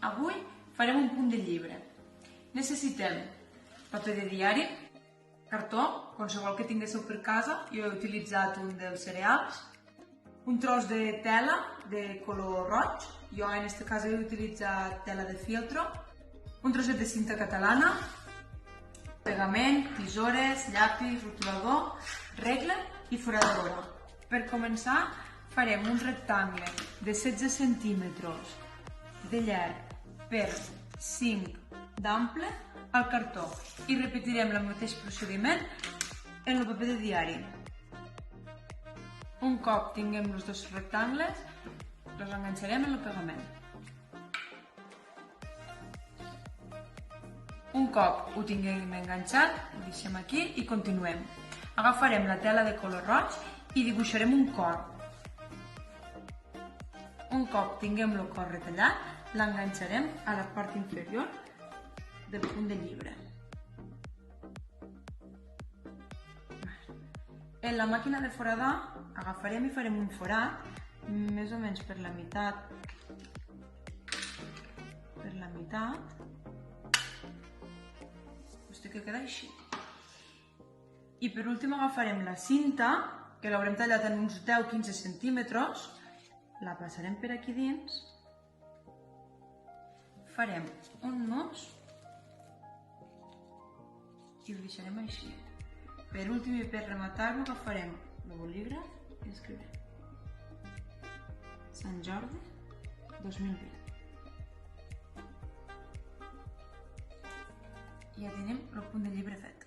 Avui farem un punt de llibre. Necessitem paper de diari, cartó, qualsevol que tinguéssiu per casa, jo he utilitzat un dels cereals, un tros de tela de color roig, jo en aquest cas he utilitzat tela de fieltro, un trosset de cinta catalana, pegament, tisores, llapis, rotulador, regle i foradadora. Per començar farem un rectangle de 16 centímetres de llarg per 5 d'ample al cartó i repetirem el mateix procediment en el paper de diari. Un cop tinguem els dos rectangles, els enganxarem en el pegament. Un cop ho tinguem enganxat, ho deixem aquí i continuem. Agafarem la tela de color roig i dibuixarem un cor. Un cop tinguem el cor retallat, l'enganxarem a la part inferior del punt de llibre. En la màquina de foradar agafarem i farem un forat més o menys per la meitat. Que queda així. I per últim agafarem la cinta, que l'haurem tallat en uns 10-15 centímetres, la passarem per aquí dins, farem un nus i ho deixarem així. Per últim i per rematar-lo agafarem el bolígraf i escriurem Sant Jordi 2020. I ja tenim el punt de llibre fet.